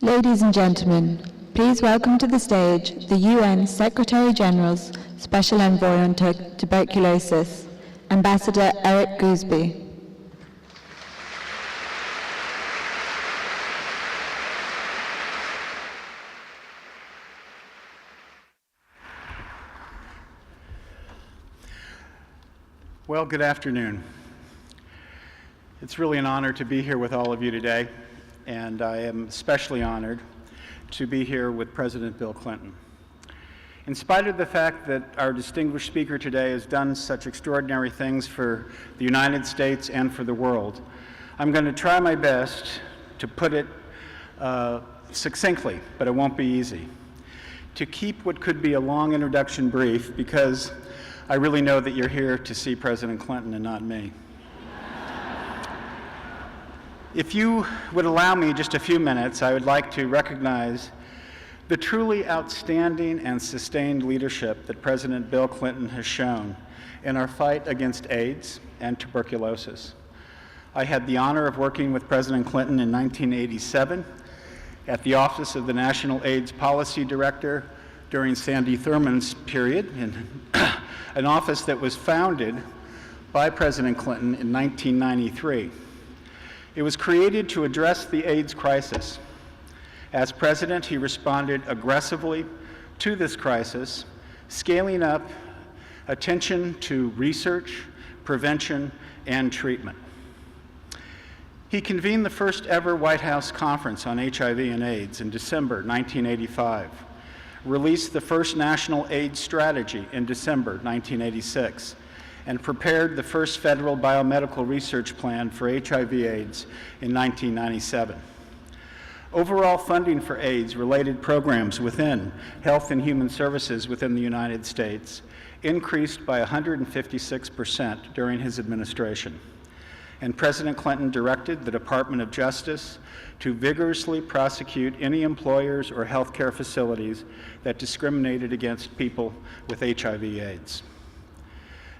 Ladies and gentlemen, please welcome to the stage the UN Secretary-General's Special Envoy on Tuberculosis, Ambassador Eric Goosby. Well, good afternoon. It's really an honor to be here with all of you today, and I am especially honored to be here with President Bill Clinton. In spite of the fact that our distinguished speaker today has done such extraordinary things for the United States and for the world, I'm going to try my best to put it succinctly, but it won't be easy. To keep what could be a long introduction brief, because I really know that you're here to see President Clinton and not me. If you would allow me just a few minutes, I would like to recognize the truly outstanding and sustained leadership that President Bill Clinton has shown in our fight against AIDS and tuberculosis. I had the honor of working with President Clinton in 1987 at the Office of the National AIDS Policy Director during Sandy Thurman's period, an office that was founded by President Clinton in 1993. It was created to address the AIDS crisis. As president, he responded aggressively to this crisis, scaling up attention to research, prevention, and treatment. He convened the first ever White House conference on HIV and AIDS in December 1985, released the first national AIDS strategy in December 1986, and prepared the first federal biomedical research plan for HIV/AIDS in 1997. Overall funding for AIDS-related programs within Health and Human Services within the United States increased by 156% during his administration. And President Clinton directed the Department of Justice to vigorously prosecute any employers or healthcare facilities that discriminated against people with HIV/AIDS.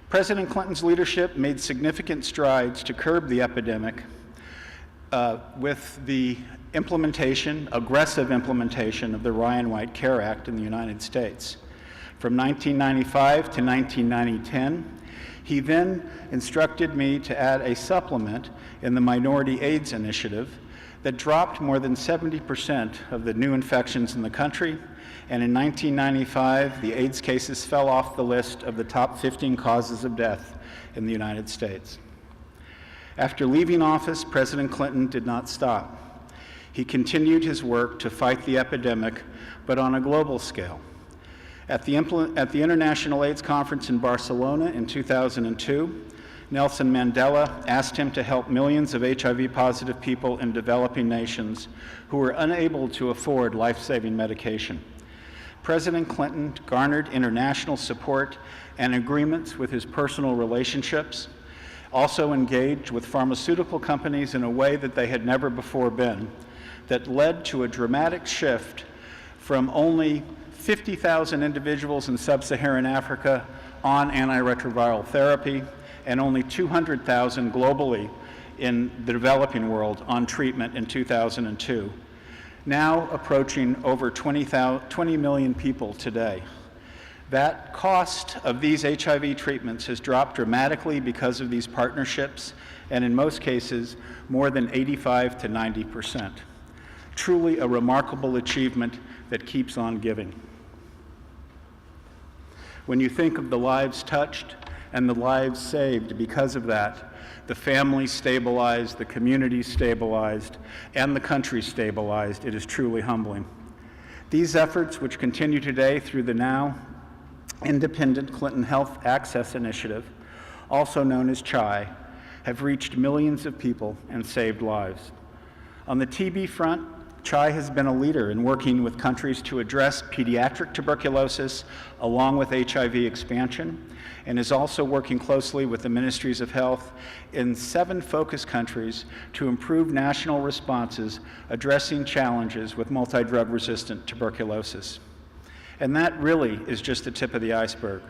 President Clinton's leadership made significant strides to curb the epidemic with the aggressive implementation of the Ryan White Care Act in the United States. From 1995 to 1990-10, he then instructed me to add a supplement in the Minority AIDS Initiative that dropped more than 70% of the new infections in the country, and in 1995, the AIDS cases fell off the list of the top 15 causes of death in the United States. After leaving office, President Clinton did not stop. He continued his work to fight the epidemic, but on a global scale. At the International AIDS Conference in Barcelona in 2002, Nelson Mandela asked him to help millions of HIV-positive people in developing nations who were unable to afford life-saving medication. President Clinton garnered international support and agreements with his personal relationships, also engaged with pharmaceutical companies in a way that they had never before been, that led to a dramatic shift from only 50,000 individuals in sub-Saharan Africa on antiretroviral therapy and only 200,000 globally in the developing world on treatment in 2002. Now approaching over 20 million people today. That cost of these HIV treatments has dropped dramatically because of these partnerships, and in most cases, more than 85 to 90%. Truly a remarkable achievement that keeps on giving. When you think of the lives touched and the lives saved because of that, the family stabilized, the community stabilized, and the country stabilized, it is truly humbling. These efforts, which continue today through the now independent Clinton Health Access Initiative, also known as CHI, have reached millions of people and saved lives. On the TB front, CHI has been a leader in working with countries to address pediatric tuberculosis along with HIV expansion, and is also working closely with the Ministries of Health in 7 focus countries to improve national responses addressing challenges with multi-drug resistant tuberculosis. And that really is just the tip of the iceberg.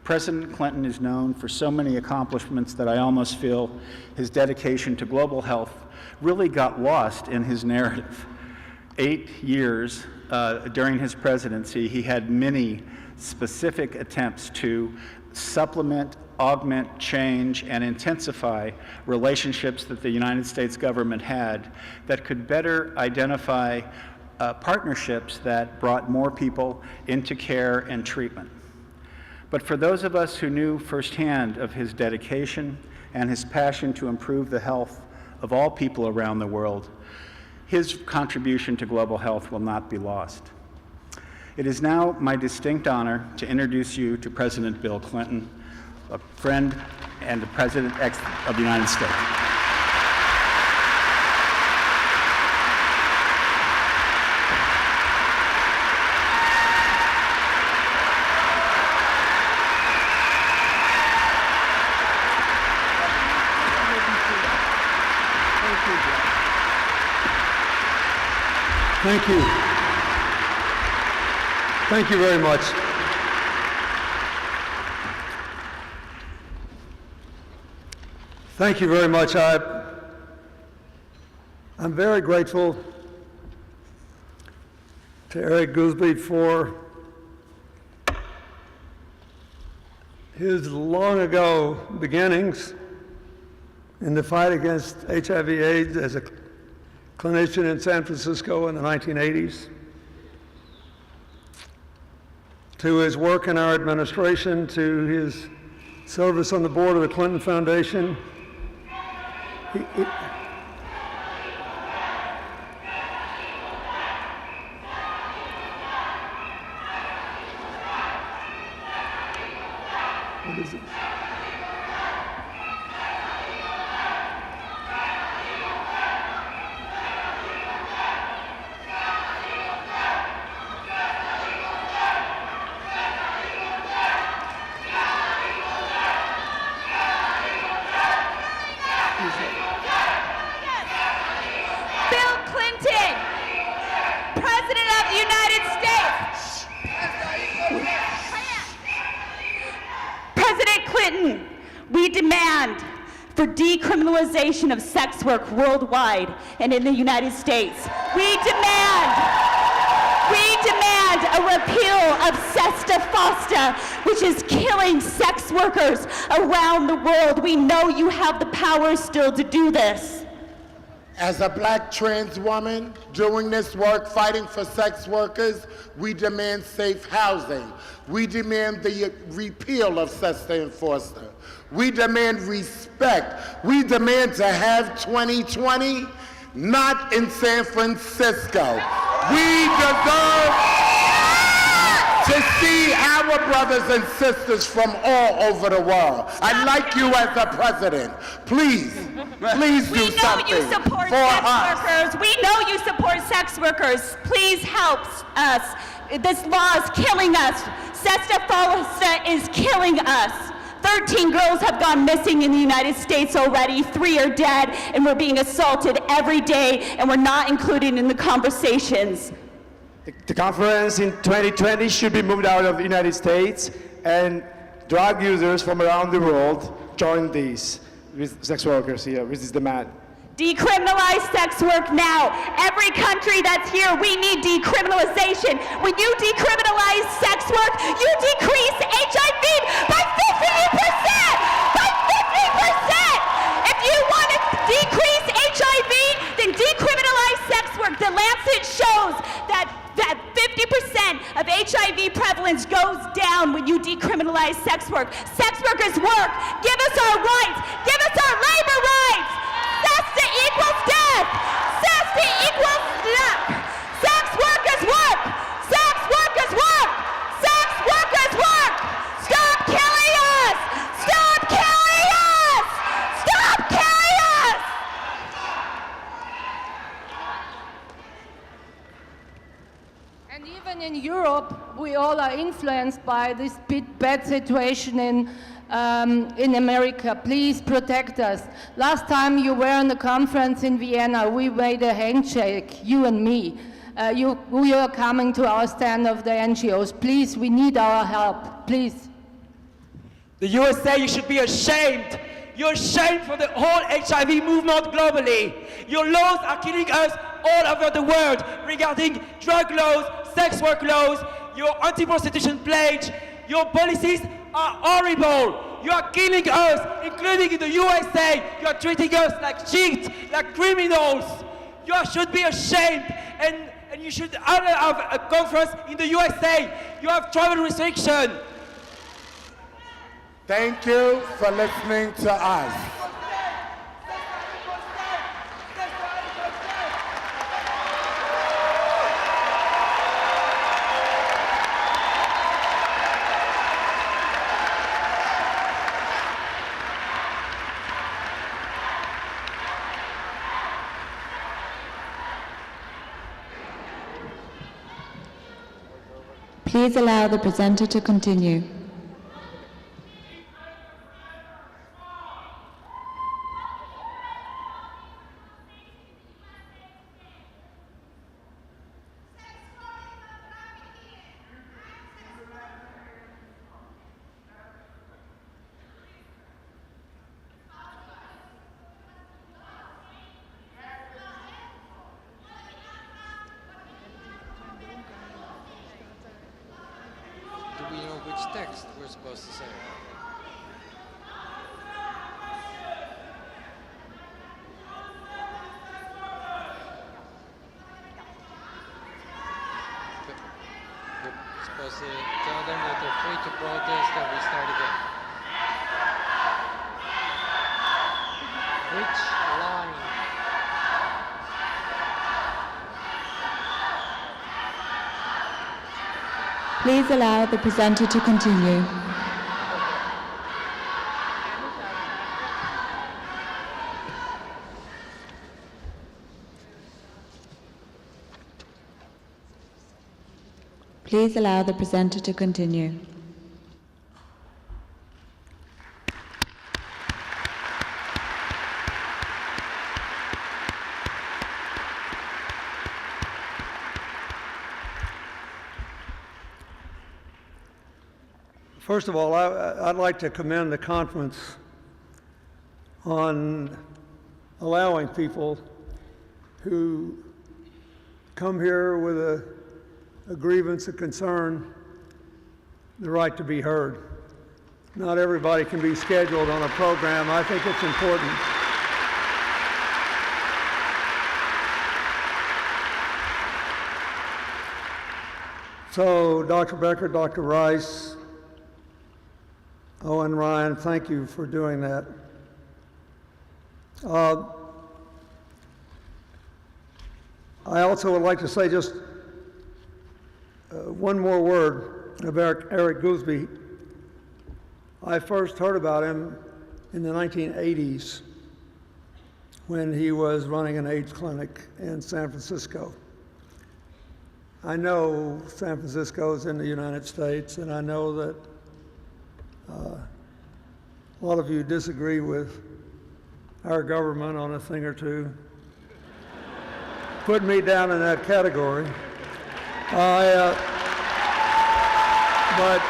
President Clinton is known for so many accomplishments that I almost feel his dedication to global health really got lost in his narrative. 8 years during his presidency, he had many specific attempts to supplement, augment, change, and intensify relationships that the United States government had that could better identify partnerships that brought more people into care and treatment. But for those of us who knew firsthand of his dedication and his passion to improve the health of all people around the world, his contribution to global health will not be lost. It is now my distinct honor to introduce you to President Bill Clinton, a friend and the President of the United States. Thank you. Thank you very much. Thank you very much. I'm very grateful to Eric Gooseby for his long ago beginnings in the fight against HIV/AIDS as a clinician in San Francisco in the 1980s, to his work in our administration, to his service on the board of the Clinton Foundation. What is it? Bill Clinton, President of the United States. President Clinton, we demand for decriminalization of sex work worldwide and in the United States. We demand a repeal of SESTA FOSTA, which is killing sex workers around the world. We know you have the power still to do this. As a black trans woman doing this work, fighting for sex workers, we demand safe housing. We demand the repeal of SESTA and FOSTA. We demand respect. We demand to have 2020 not in San Francisco. We deserve to see our brothers and sisters from all over the world. I'd like you as the president, please do something We know you support for sex us. workers. We know you support sex workers. Please help us. This law is killing us. SESTA FOSTA is killing us. 13 girls have gone missing in the United States already. 3 are dead, and we're being assaulted every day, and we're not included in the conversations. The conference in 2020 should be moved out of the United States, and drug users from around the world join these with sex workers here with this demand. Decriminalize sex work now. Every country that's here, we need decriminalization. When you decriminalize sex work, you decrease HIV by 50%! By 50%! If you want to decrease HIV, then decriminalize sex work. The Lancet shows that 50% of HIV prevalence goes down when you decriminalize sex work. Sex workers work. Give us our rights. Give us our labor rights. SESTA equals death. SESTA equals death. Sex workers work. Sex workers work. Sex workers work. Stop killing us. Stop killing us. Stop killing us. And even in Europe, we all are influenced by this bad situation in America. Please protect us. Last time you were in the conference in Vienna, we made a handshake, you and me. We are coming to our stand of the NGOs. Please, we need our help, please. The USA, you should be ashamed. You're ashamed for the whole HIV movement globally. Your laws are killing us all over the world regarding drug laws, sex work laws, your anti-prostitution pledge. Your policies are horrible. You are killing us, including in the USA. You are treating us like cheats, like criminals. You should be ashamed, and you should have a conference in the USA. You have travel restriction. Thank you for listening to us. Please allow the presenter to continue. Do we know which text we're supposed to say? We're supposed to tell them that they're free to protest and we start again. Which line? Please allow the presenter to continue. Please allow the presenter to continue. First of all, I'd like to commend the conference on allowing people who come here with a grievance, a concern, the right to be heard. Not everybody can be scheduled on a program. I think it's important. So, Dr. Becker, Dr. Rice, Owen, Ryan, thank you for doing that. I also would like to say just one more word about Eric Goolsbee. I first heard about him in the 1980s when he was running an AIDS clinic in San Francisco. I know San Francisco is in the United States, and I know that a lot of you disagree with our government on a thing or two. Put me down in that category. But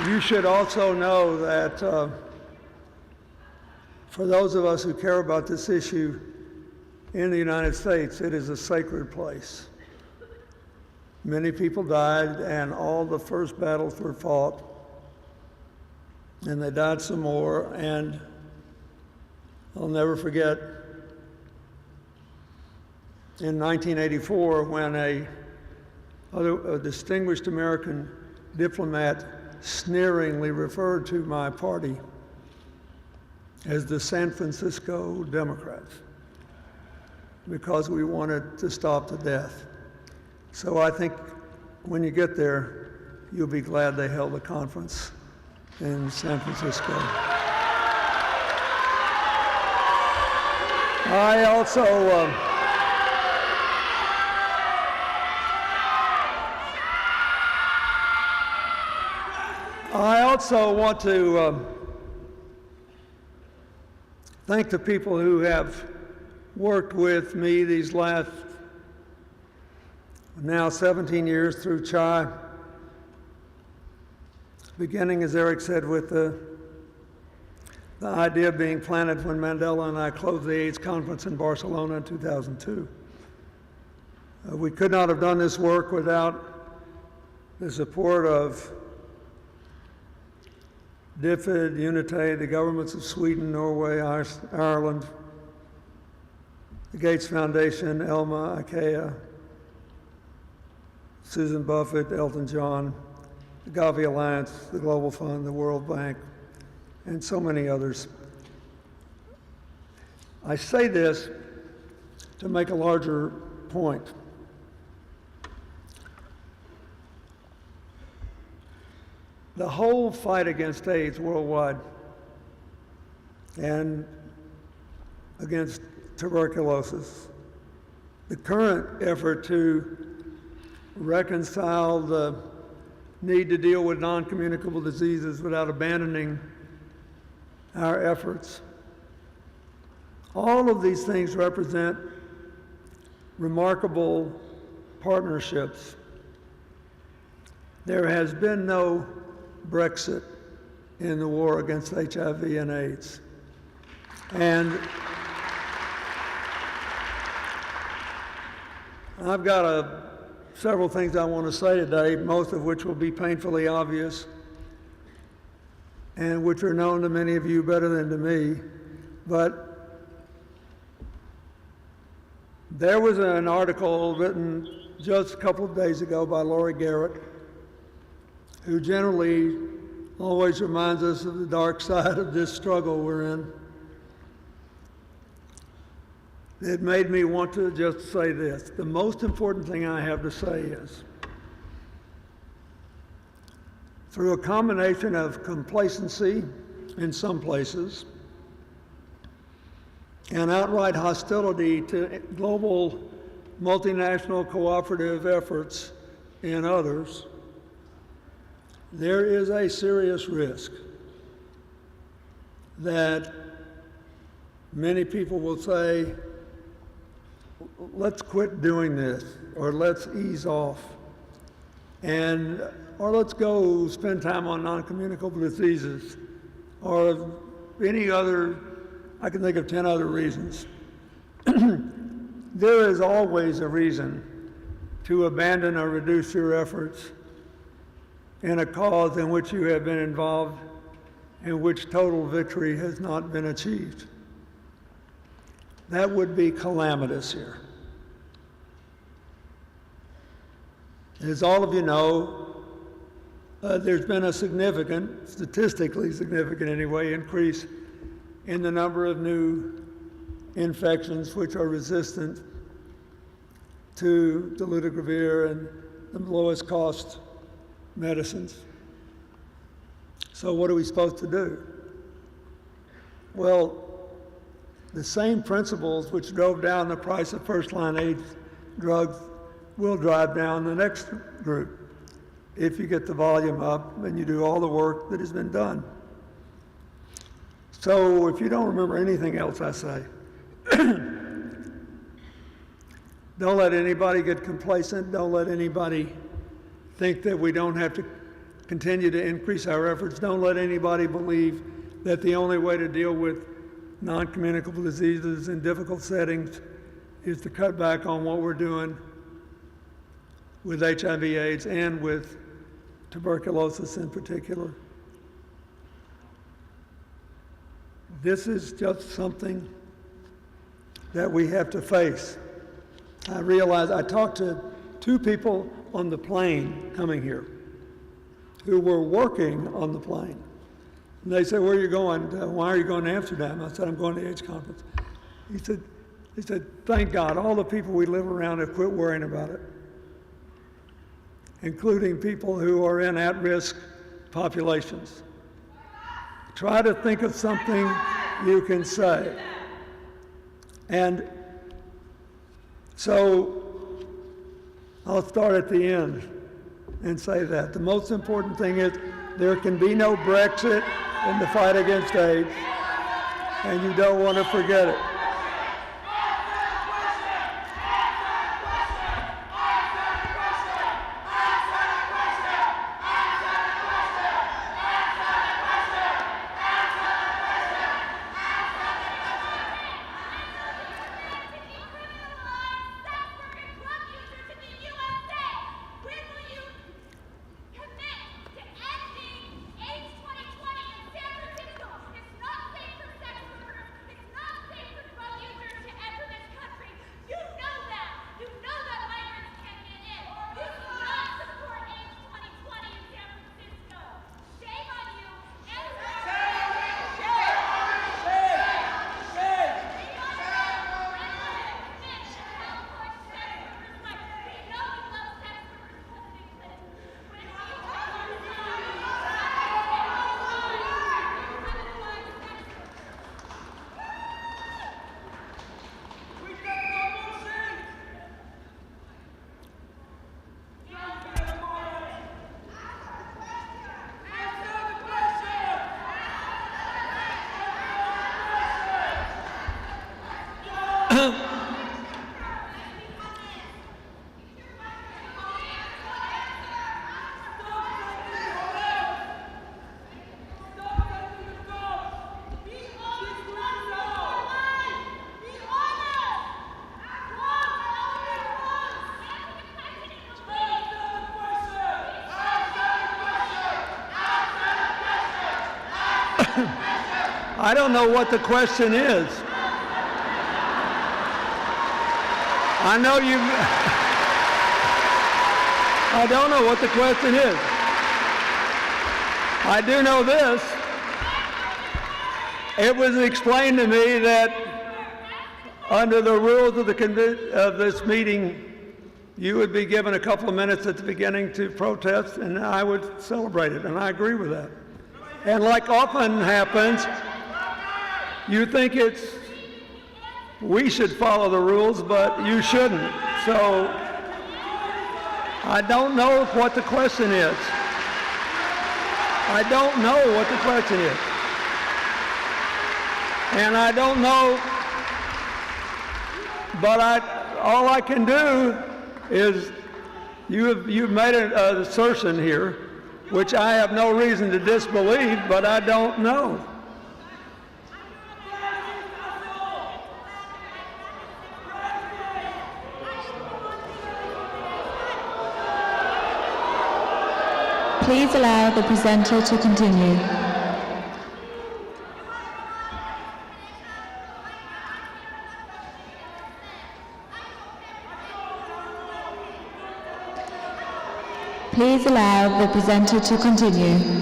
you should also know that for those of us who care about this issue in the United States, it is a sacred place. Many people died, and all the first battles were fought, and they died some more, and I'll never forget in 1984 when a distinguished American diplomat sneeringly referred to my party as the San Francisco Democrats because we wanted to stop the death. So I think when you get there, you'll be glad they held a conference in San Francisco. I also want to thank the people who have worked with me these last now 17 years through CHI, beginning, as Eric said, with the the idea being planted when Mandela and I closed the AIDS conference in Barcelona in 2002. We could not have done this work without the support of DFID, UNITAID, the governments of Sweden, Norway, Ireland, the Gates Foundation, Elma, IKEA, Susan Buffett, Elton John, the Gavi Alliance, the Global Fund, the World Bank, and so many others. I say this to make a larger point. The whole fight against AIDS worldwide and against tuberculosis, the current effort to reconcile the need to deal with non-communicable diseases without abandoning our efforts. All of these things represent remarkable partnerships. There has been no Brexit in the war against HIV and AIDS. And I've got several things I want to say today, most of which will be painfully obvious and which are known to many of you better than to me. But there was an article written just a couple of days ago by Laurie Garrett, who generally always reminds us of the dark side of this struggle we're in. It made me want to just say this. The most important thing I have to say is, through a combination of complacency in some places and outright hostility to global multinational cooperative efforts in others, there is a serious risk that many people will say, let's quit doing this, or let's ease off, or let's go spend time on non-communicable diseases, or any other, I can think of 10 other reasons. There is always a reason to abandon or reduce your efforts in a cause in which you have been involved, in which total victory has not been achieved. That would be calamitous here. As all of you know, there's been a significant, statistically significant anyway, increase in the number of new infections which are resistant to dolutegravir and the lowest cost medicines. So what are we supposed to do? Well, the same principles which drove down the price of first-line AIDS drugs will drive down the next group if you get the volume up and you do all the work that has been done. So if you don't remember anything else I say, don't let anybody get complacent. Don't let anybody think that we don't have to continue to increase our efforts. Don't let anybody believe that the only way to deal with non-communicable diseases in difficult settings is to cut back on what we're doing with HIV/AIDS and with tuberculosis in particular. This is just something that we have to face. I realized I talked to two people on the plane coming here who were working on the plane. And they said, where are you going? Why are you going to Amsterdam? I said, I'm going to the AIDS conference. He said, thank God, all the people we live around have quit worrying about it, including people who are in at-risk populations. Try to think of something you can say. And so I'll start at the end and say that. The most important thing is there can be no Brexit in the fight against AIDS, and you don't want to forget it. I don't know what the question is. I know you. I don't know what the question is. I do know this. It was explained to me that under the rules of this meeting, you would be given a couple of minutes at the beginning to protest, and I would celebrate it, and I agree with that. And like often happens, you think we should follow the rules, but you shouldn't. So I don't know what the question is. I don't know what the question is. And I don't know, but all I can do is, you've made an assertion here, which I have no reason to disbelieve, but I don't know. Please allow the presenter to continue. Please allow the presenter to continue.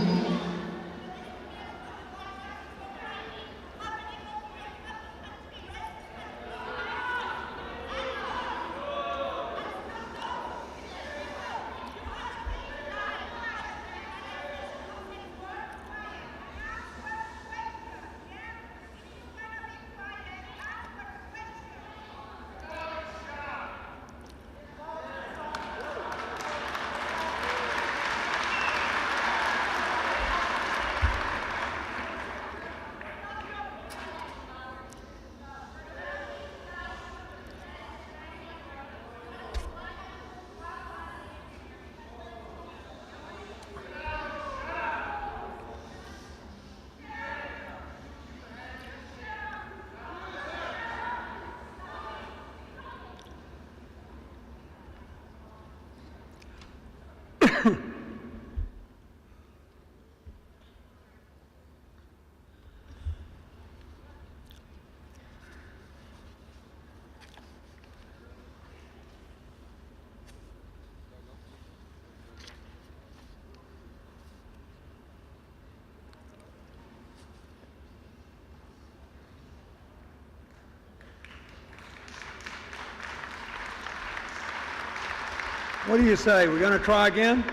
What do you say? We're going to try again?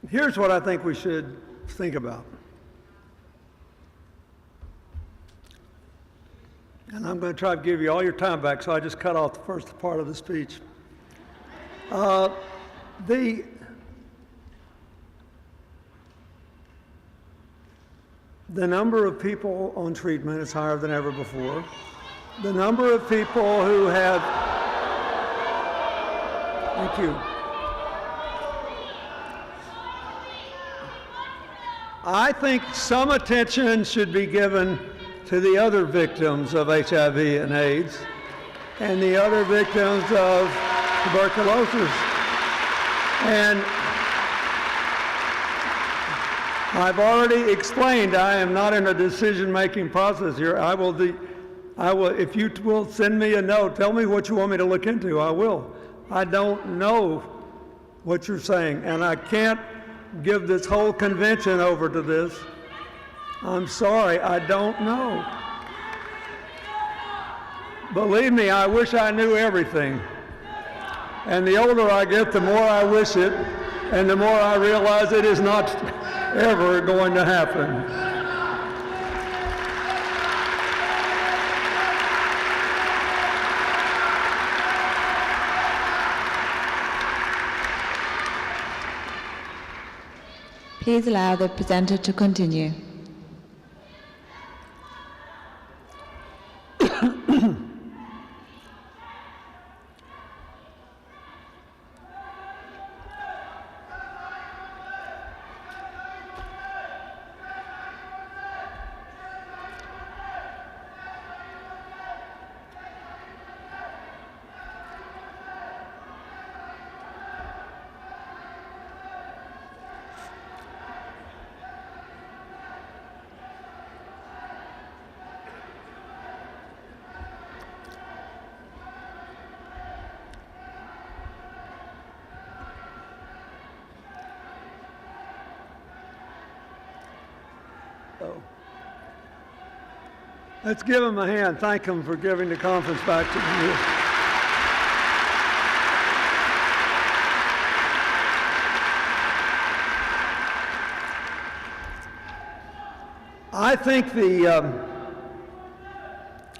Here's what I think we should think about. And I'm going to try to give you all your time back, so I just cut off the first part of the speech. The number of people on treatment is higher than ever before. The number of people who have... Thank you. I think some attention should be given to the other victims of HIV and AIDS and the other victims of tuberculosis. And I've already explained I am not in a decision-making process here. I will, if you will send me a note, tell me what you want me to look into, I will. I don't know what you're saying, and I can't give this whole convention over to this. I'm sorry, I don't know. Believe me, I wish I knew everything. And the older I get, the more I wish it, and the more I realize it is not ever going to happen. Please allow the presenter to continue. Let's give him a hand. Thank him for giving the conference back to you. I think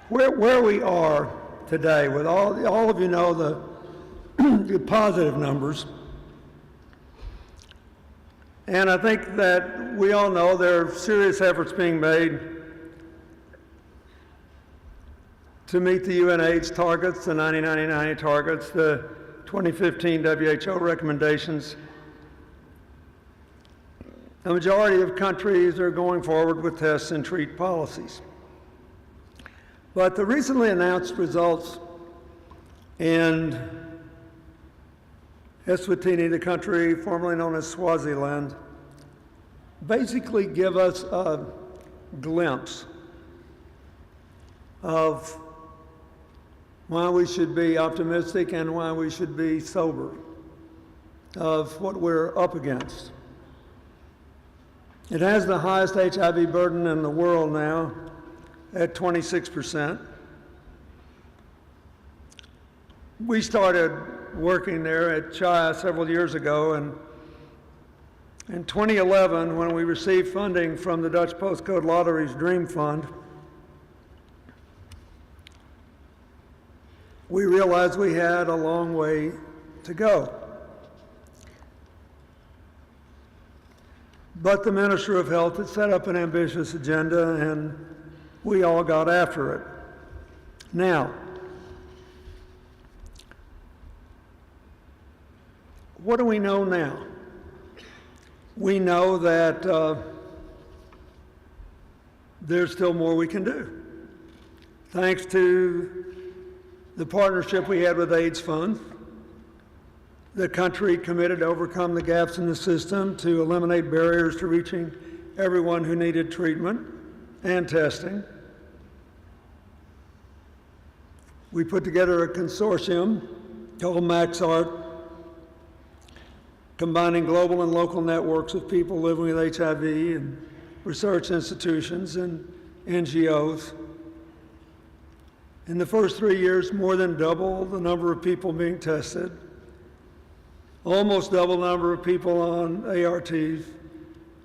where we are today, with all of you know the positive numbers, and I think that we all know there are serious efforts being made to meet the UN AIDS targets, the 90-90-90 targets, the 2015 WHO recommendations. The majority of countries are going forward with test and treat policies. But the recently announced results in Eswatini, the country formerly known as Swaziland, basically give us a glimpse of why we should be optimistic and why we should be sober of what we're up against. It has the highest HIV burden in the world now at 26%. We started working there at CHIA several years ago, and in 2011, when we received funding from the Dutch Postcode Lottery's Dream Fund, we realized we had a long way to go. But the Minister of Health had set up an ambitious agenda, and we all got after it. Now, what do we know now? We know that there's still more we can do. Thanks to the partnership we had with AIDS Fund, the country committed to overcome the gaps in the system to eliminate barriers to reaching everyone who needed treatment and testing. We put together a consortium called MaxArt, combining global and local networks of people living with HIV and research institutions and NGOs. In the first 3 years, more than double the number of people being tested, almost double the number of people on ARTs,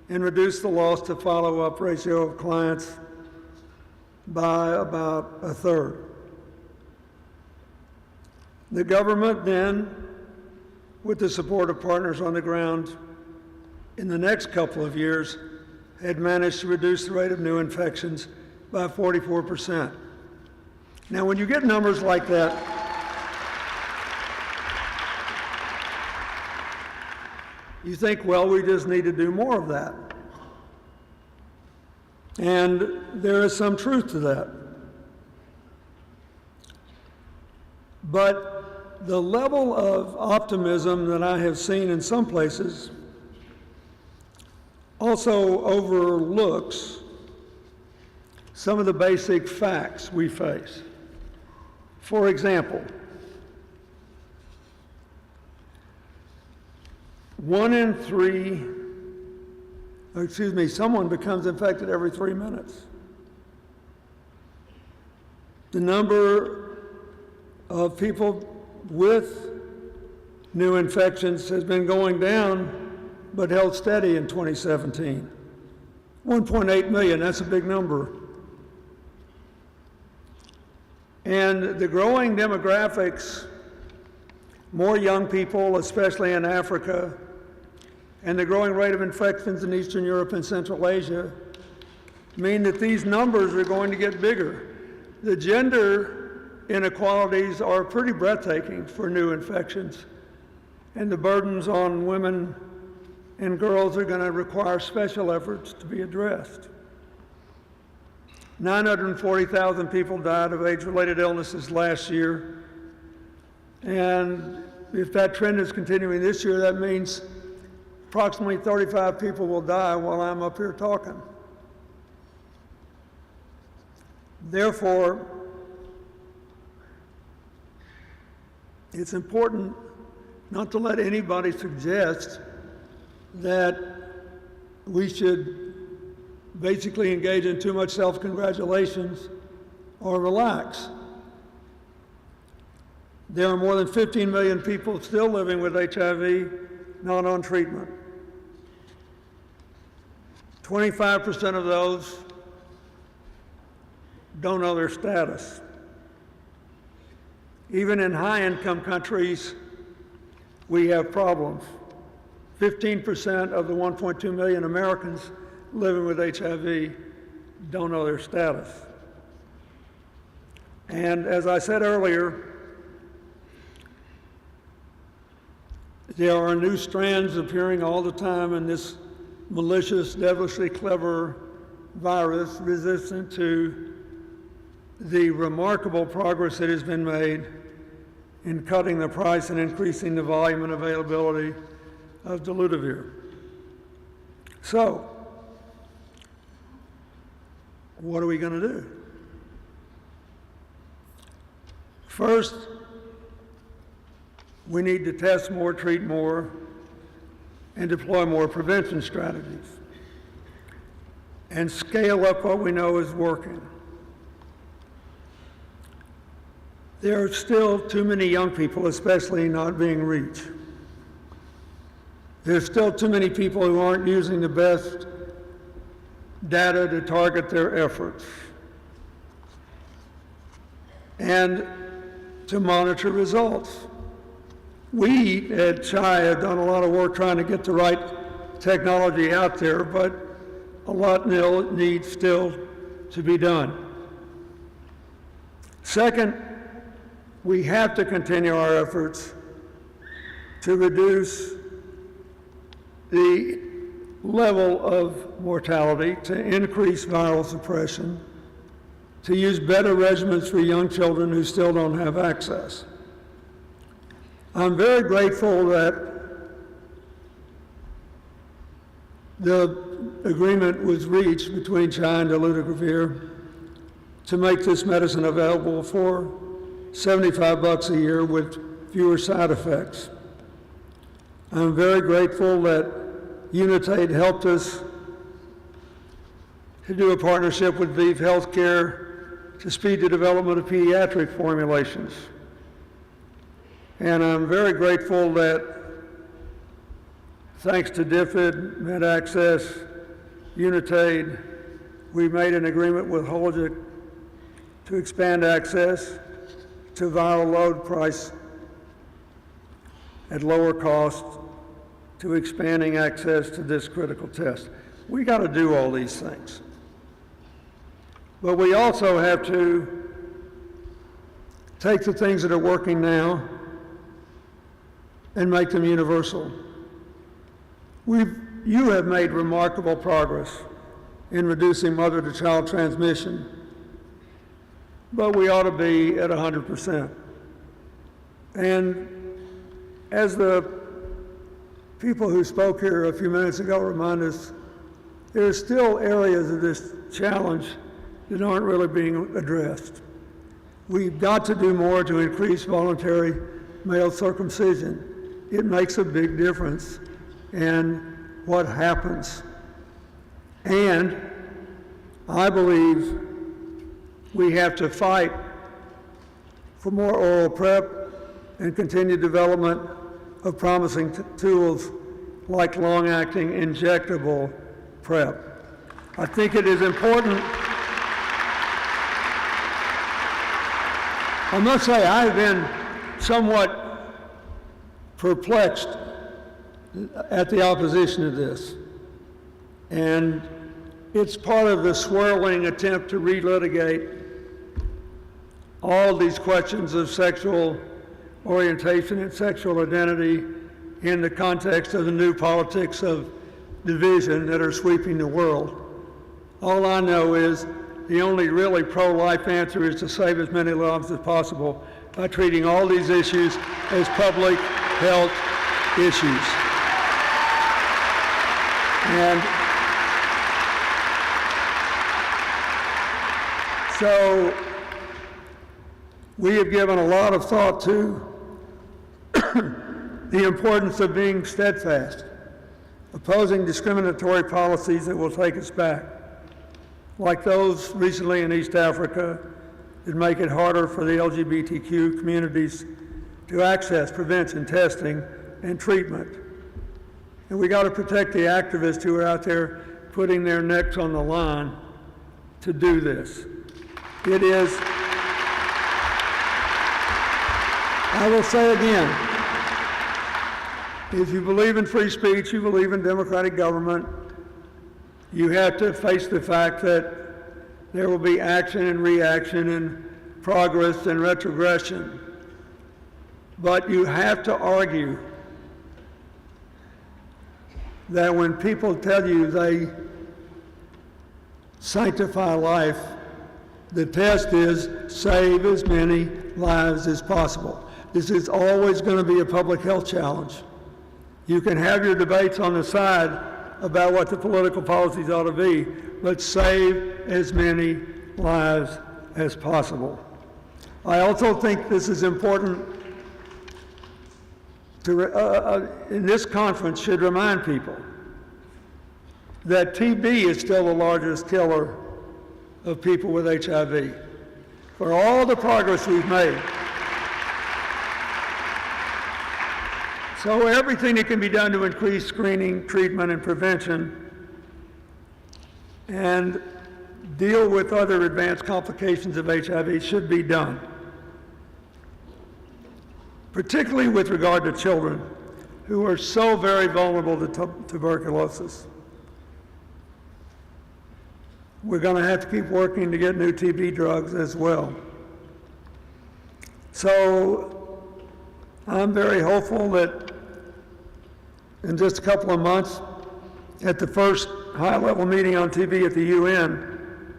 and reduced the loss to follow-up ratio of clients by about a third. The government then, with the support of partners on the ground, in the next couple of years, had managed to reduce the rate of new infections by 44%. Now, when you get numbers like that, you think, well, we just need to do more of that. And there is some truth to that. But the level of optimism that I have seen in some places also overlooks some of the basic facts we face. For example, someone becomes infected every 3 minutes. The number of people with new infections has been going down, but held steady in 2017. 1.8 million, that's a big number. And the growing demographics, more young people, especially in Africa, and the growing rate of infections in Eastern Europe and Central Asia mean that these numbers are going to get bigger. The gender inequalities are pretty breathtaking for new infections, and the burdens on women and girls are going to require special efforts to be addressed. 940,000 people died of age-related illnesses last year, and if that trend is continuing this year, that means approximately 35 people will die while I'm up here talking. Therefore, it's important not to let anybody suggest that we should basically engage in too much self-congratulations or relax. There are more than 15 million people still living with HIV not on treatment. 25% of those don't know their status. Even in high-income countries, we have problems. 15% of the 1.2 million Americans living with HIV don't know their status. And as I said earlier, there are new strands appearing all the time in this malicious, devilishly clever virus resistant to the remarkable progress that has been made in cutting the price and increasing the volume and availability of dolutegravir. So, what are we going to do? First, we need to test more, treat more, and deploy more prevention strategies, and scale up what we know is working. There are still too many young people, especially, not being reached. There's still too many people who aren't using the best data to target their efforts and to monitor results. We at CHI have done a lot of work trying to get the right technology out there, but a lot needs still to be done. Second, we have to continue our efforts to reduce the level of mortality, to increase viral suppression, to use better regimens for young children who still don't have access. I'm very grateful that the agreement was reached between CHI and dolutegravir to make this medicine available for $75 a year with fewer side effects. I'm very grateful that Unitaid helped us to do a partnership with ViiV Healthcare to speed the development of pediatric formulations. And I'm very grateful that thanks to DFID, MedAccess, Unitaid, we made an agreement with Hologic to expand access to viral load price at lower cost, to expanding access to this critical test. We got to do all these things. But we also have to take the things that are working now and make them universal. You have made remarkable progress in reducing mother-to-child transmission, but we ought to be at 100%. And as the people who spoke here a few minutes ago remind us, there are still areas of this challenge that aren't really being addressed. We've got to do more to increase voluntary male circumcision. It makes a big difference in what happens. And I believe we have to fight for more oral PrEP and continued development of promising tools like long-acting injectable PrEP. I think it is important. I must say, I've been somewhat perplexed at the opposition to this. And it's part of the swirling attempt to relitigate all these questions of sexual orientation and sexual identity in the context of the new politics of division that are sweeping the world. All I know is the only really pro-life answer is to save as many lives as possible by treating all these issues as public health issues. And so we have given a lot of thought to the importance of being steadfast, opposing discriminatory policies that will take us back, like those recently in East Africa that make it harder for the LGBTQ communities to access prevention, testing, and treatment. And we got to protect the activists who are out there putting their necks on the line to do this. It is, I will say again, if you believe in free speech, you believe in democratic government, you have to face the fact that there will be action and reaction and progress and retrogression. But you have to argue that when people tell you they sanctify life, the test is save as many lives as possible. This is always going to be a public health challenge. You can have your debates on the side about what the political policies ought to be, but save as many lives as possible. I also think this is important to, in this conference, should remind people that TB is still the largest killer of people with HIV. For all the progress we've made, so everything that can be done to increase screening, treatment, and prevention, and deal with other advanced complications of HIV should be done, particularly with regard to children who are so very vulnerable to tuberculosis. We're going to have to keep working to get new TB drugs as well. So I'm very hopeful that in just a couple of months, at the first high-level meeting on TB at the UN,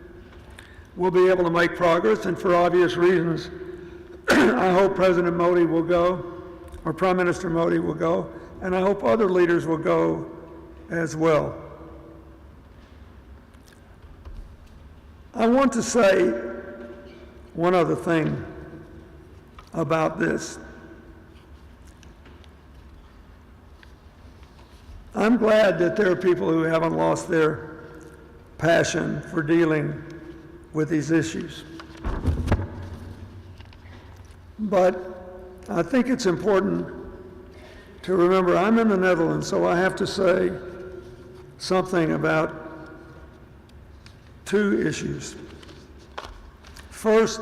we'll be able to make progress, and for obvious reasons, I hope President Modi will go, or Prime Minister Modi will go, and I hope other leaders will go as well. I want to say one other thing about this. I'm glad that there are people who haven't lost their passion for dealing with these issues. But I think it's important to remember I'm in the Netherlands, so I have to say something about two issues. First,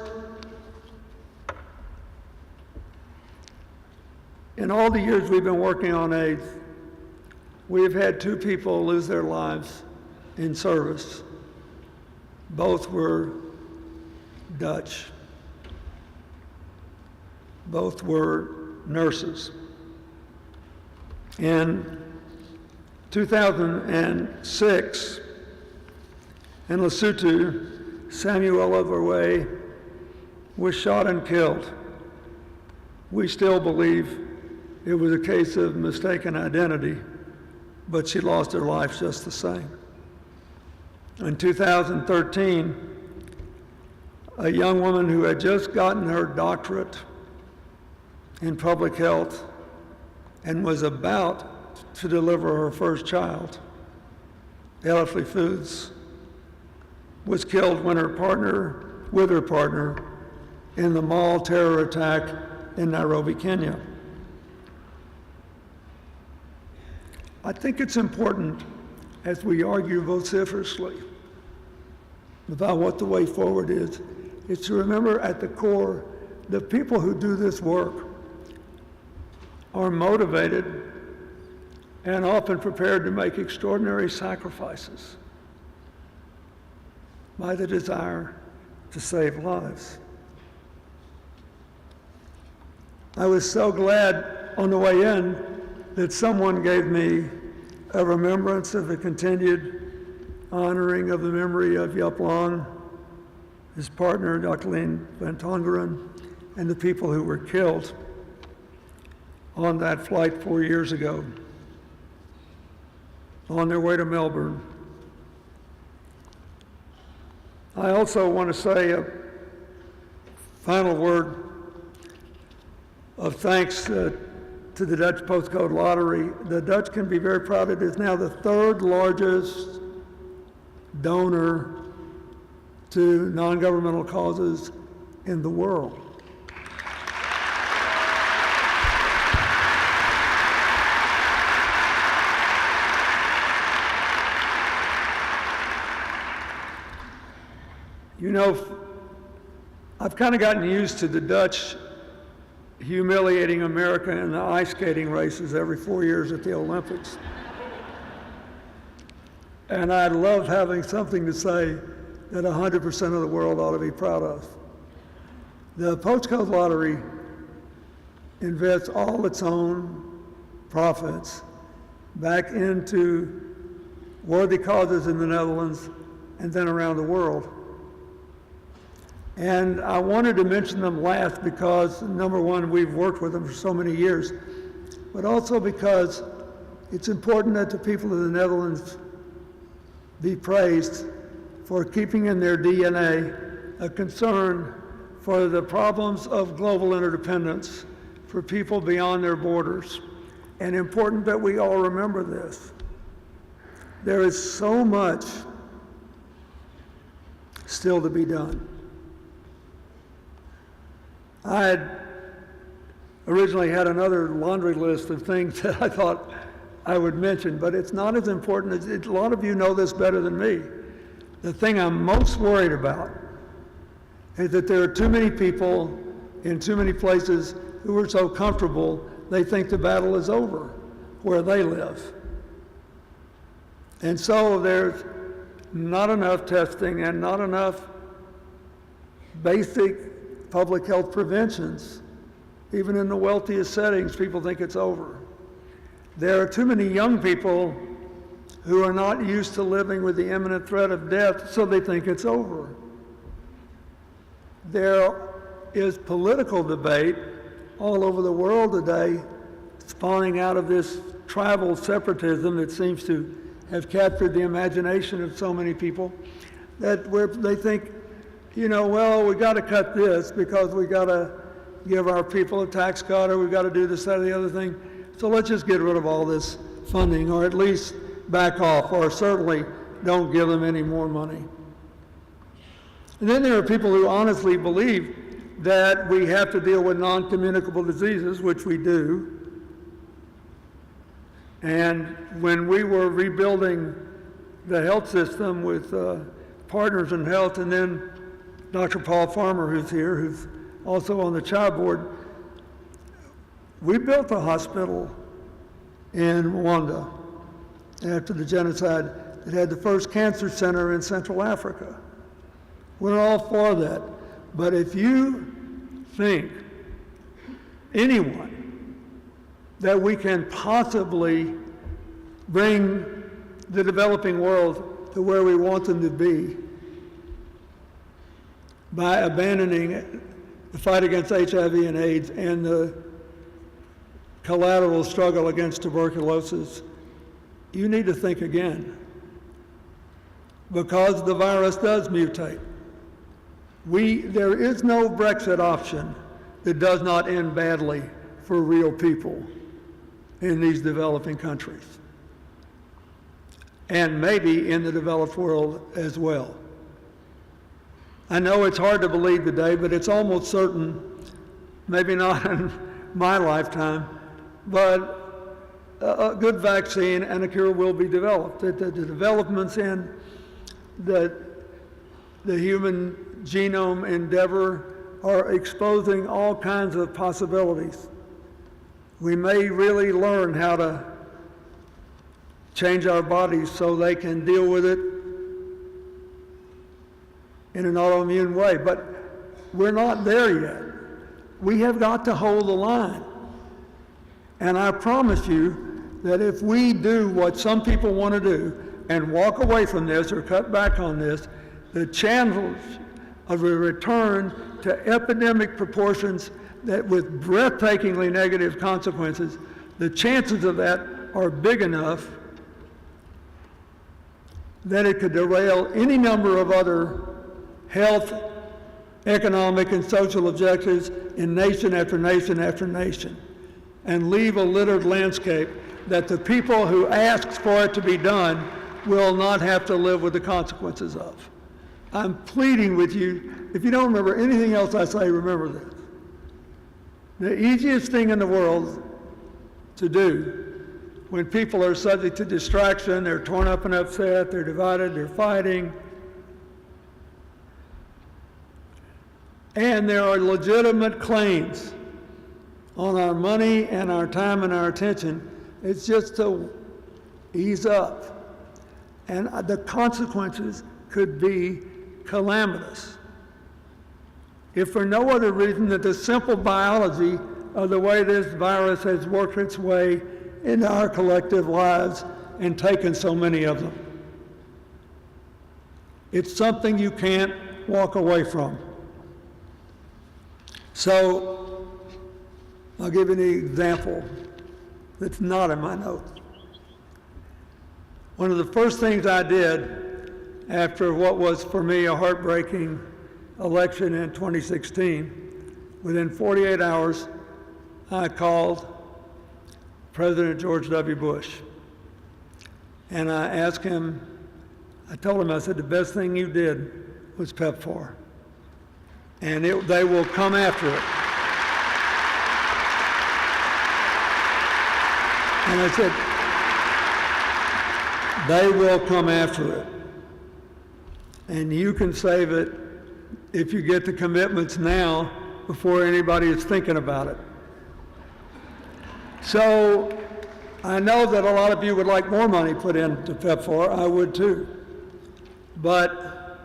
in all the years we've been working on AIDS, we've had two people lose their lives in service. Both were Dutch. Both were nurses. In 2006, in Lesotho, Samuel Verwey was shot and killed. We still believe it was a case of mistaken identity, but she lost her life just the same. In 2013, a young woman who had just gotten her doctorate in public health and was about to deliver her first child, Elifly Foods, was killed when her partner, in the mall terror attack in Nairobi, Kenya. I think it's important, as we argue vociferously about what the way forward is to remember at the core the people who do this work are motivated and often prepared to make extraordinary sacrifices by the desire to save lives. I was so glad on the way in that someone gave me a remembrance of the continued honoring of the memory of Yup Long, his partner, Jacqueline Van Tongeren, and the people who were killed on that flight 4 years ago on their way to Melbourne. I also want to say a final word of thanks to the Dutch Postcode Lottery. The Dutch can be very proud. It is now the third largest donor to non-governmental causes in the world. You know, I've kind of gotten used to the Dutch humiliating America in the ice skating races every 4 years at the Olympics. And I love having something to say that 100% of the world ought to be proud of. The Postcode Lottery invests all its own profits back into worthy causes in the Netherlands and then around the world. And I wanted to mention them last because, number one, we've worked with them for so many years, but also because it's important that the people of the Netherlands be praised for keeping in their DNA a concern for the problems of global interdependence for people beyond their borders. And important that we all remember this. There is so much still to be done. I had originally had another laundry list of things that I thought I would mention, but it's not as important as a lot of you know this better than me. The thing I'm most worried about is that there are too many people in too many places who are so comfortable they think the battle is over where they live. And so there's not enough testing and not enough basic public health preventions. Even in the wealthiest settings, people think it's over. There are too many young people who are not used to living with the imminent threat of death, so they think it's over. There is political debate all over the world today, spawning out of this tribal separatism that seems to have captured the imagination of so many people, that where they think, you know, well, we got to cut this because we got to give our people a tax cut, or we got to do this, that, or the other thing. So let's just get rid of all this funding, or at least back off, or certainly don't give them any more money. And then there are people who honestly believe that we have to deal with non-communicable diseases, which we do. And when we were rebuilding the health system with Partners in Health, and then Dr. Paul Farmer, who's here, who's also on the CHOP board, we built a hospital in Rwanda after the genocide. It had the first cancer center in Central Africa. We're all for that. But if you think, anyone, that we can possibly bring the developing world to where we want them to be by abandoning the fight against HIV and AIDS and the collateral struggle against tuberculosis, you need to think again, because the virus does mutate. There is no Brexit option that does not end badly for real people in these developing countries, and maybe in the developed world as well. I know it's hard to believe today, but it's almost certain, maybe not in my lifetime, but a good vaccine and a cure will be developed. The developments in the human genome endeavor are exposing all kinds of possibilities. We may really learn how to change our bodies so they can deal with it in an autoimmune way. But we're not there yet. We have got to hold the line. And I promise you that if we do what some people want to do and walk away from this or cut back on this, the chances of a return to epidemic proportions that with breathtakingly negative consequences, the chances of that are big enough that it could derail any number of other health, economic, and social objectives in nation after nation after nation, and leave a littered landscape that the people who ask for it to be done will not have to live with the consequences of. I'm pleading with you, if you don't remember anything else I say, remember this. The easiest thing in the world to do when people are subject to distraction, they're torn up and upset, they're divided, they're fighting, and there are legitimate claims on our money and our time and our attention, it's just to ease up. And the consequences could be calamitous. If for no other reason than the simple biology of the way this virus has worked its way into our collective lives and taken so many of them. It's something you can't walk away from. So, I'll give you an example that's not in my notes. One of the first things I did after what was for me a heartbreaking election in 2016, within 48 hours, I called President George W. Bush. And I asked him, I told him, I said, the best thing you did was PEPFAR. And they will come after it. And I said, they will come after it. And you can save it if you get the commitments now before anybody is thinking about it. So I know that a lot of you would like more money put into PEPFAR. I would too. But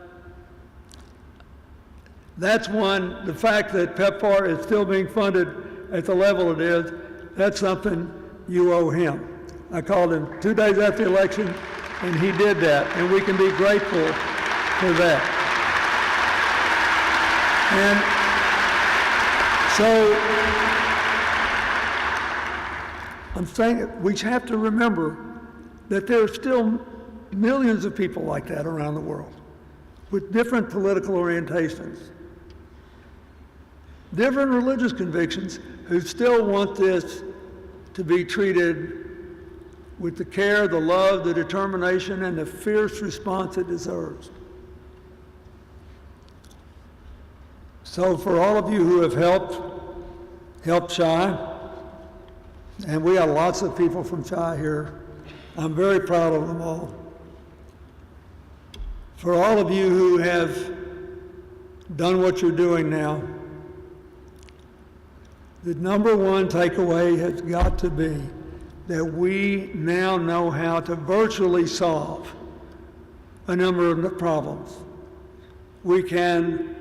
that's one, the fact that PEPFAR is still being funded at the level it is, that's something you owe him. I called him 2 days after the election, and he did that, and we can be grateful for that. And so, I'm saying we have to remember that there are still millions of people like that around the world with different political orientations, different religious convictions, who still want this to be treated with the care, the love, the determination, and the fierce response it deserves. So for all of you who have helped CHI, and we have lots of people from CHI here, I'm very proud of them all. For all of you who have done what you're doing now, the number one takeaway has got to be that we now know how to virtually solve a number of problems. We can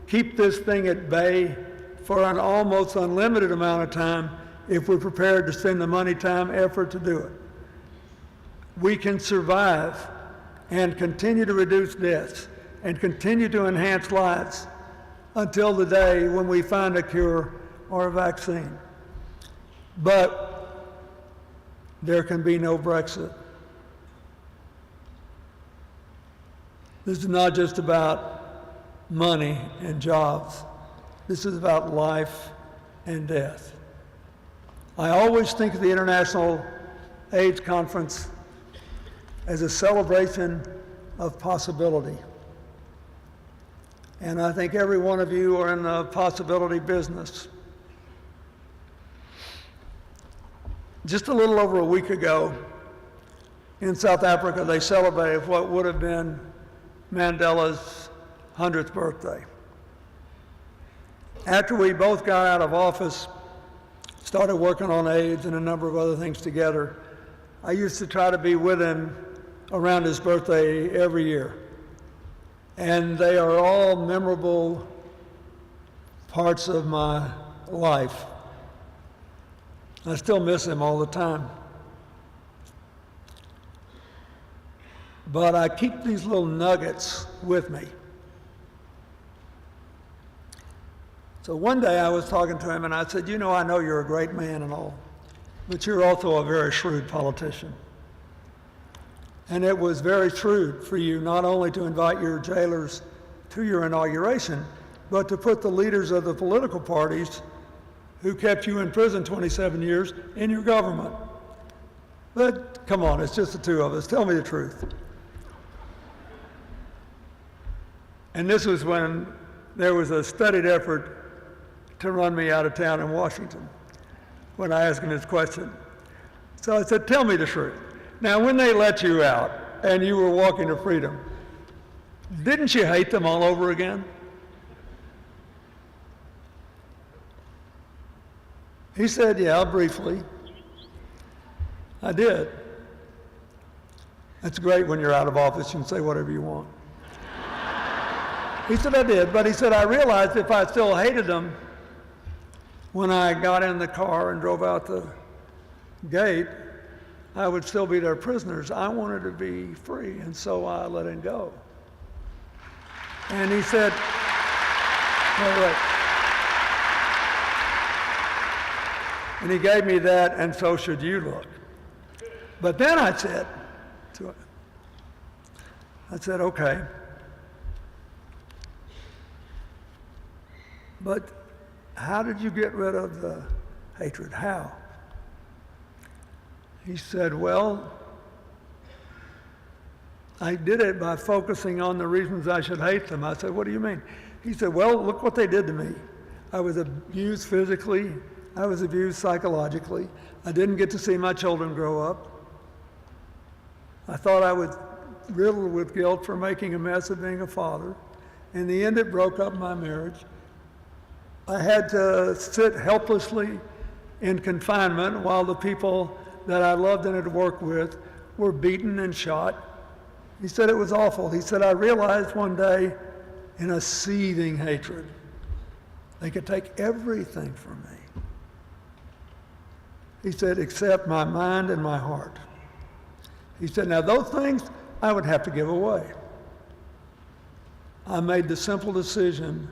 keep this thing at bay for an almost unlimited amount of time if we're prepared to spend the money, time, effort to do it. We can survive and continue to reduce deaths and continue to enhance lives until the day when we find a cure or a vaccine. But there can be no Brexit. This is not just about money and jobs. This is about life and death. I always think of the International AIDS Conference as a celebration of possibility. And I think every one of you are in the possibility business. Just a little over a week ago, in South Africa, they celebrated what would have been Mandela's 100th birthday. After we both got out of office, started working on AIDS and a number of other things together, I used to try to be with him around his birthday every year. And they are all memorable parts of my life. I still miss him all the time. But I keep these little nuggets with me. So one day I was talking to him and I said, you know, I know you're a great man and all, but you're also a very shrewd politician. And it was very shrewd for you not only to invite your jailers to your inauguration, but to put the leaders of the political parties who kept you in prison 27 years in your government. But come on, it's just the two of us. Tell me the truth. And this was when there was a studied effort to run me out of town in Washington when I asked him this question. So I said, tell me the truth. Now, when they let you out and you were walking to freedom, didn't you hate them all over again? He said, yeah, briefly. I did. That's great when you're out of office, you can say whatever you want. He said, I did, but he said, I realized if I still hated them, when I got in the car and drove out the gate, I would still be their prisoners. I wanted to be free, and so I let him go. And he said, no, wait. And he gave me that, and so should you look. But then I said to him, I said, okay. But how did you get rid of the hatred? How? He said, well, I did it by focusing on the reasons I should hate them. I said, what do you mean? He said, well, look what they did to me. I was abused physically. I was abused psychologically. I didn't get to see my children grow up. I thought I was riddled with guilt for making a mess of being a father. In the end, it broke up my marriage. I had to sit helplessly in confinement while the people that I loved and had worked with were beaten and shot. He said it was awful. He said, I realized one day in a seething hatred, they could take everything from me. He said, except my mind and my heart. He said, now those things I would have to give away. I made the simple decision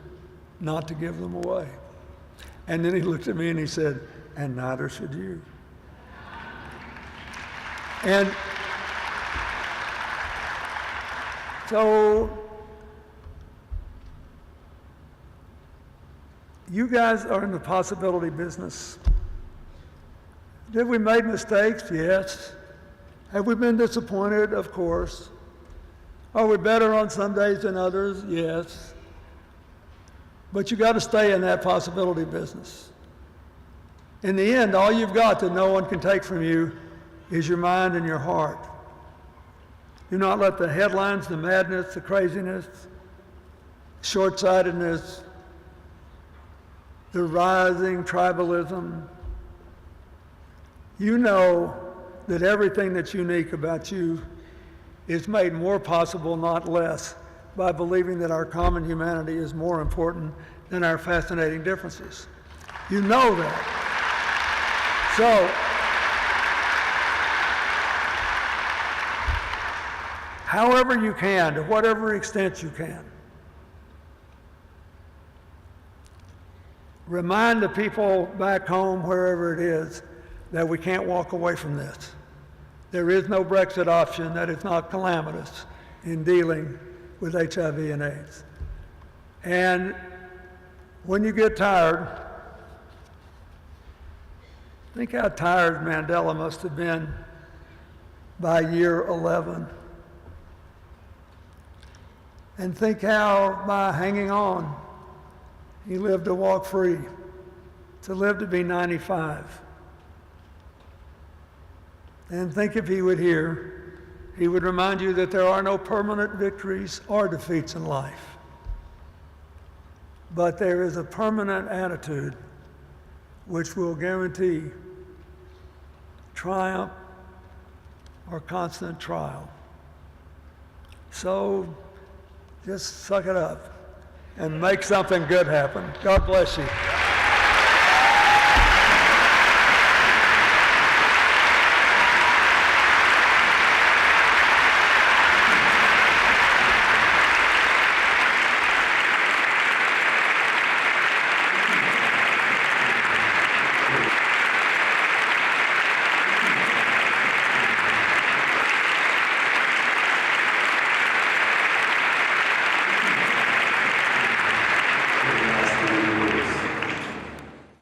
not to give them away. And then he looked at me and he said, and neither should you. And so you guys are in the possibility business. Have we made mistakes? Yes. Have we been disappointed? Of course. Are we better on some days than others? Yes. But you got to stay in that possibility business. In the end, all you've got that no one can take from you is your mind and your heart. Do not let the headlines, the madness, the craziness, short-sightedness, the rising tribalism. You know that everything that's unique about you is made more possible, not less, by believing that our common humanity is more important than our fascinating differences. You know that. So, however you can, to whatever extent you can, remind the people back home, wherever it is, that we can't walk away from this. There is no Brexit option that is not calamitous in dealing with HIV and AIDS. And when you get tired, think how tired Mandela must have been by year 11. And think how by hanging on, he lived to walk free, to live to be 95. And think if he would hear, he would remind you that there are no permanent victories or defeats in life. But there is a permanent attitude which will guarantee triumph or constant trial. So just suck it up and make something good happen. God bless you.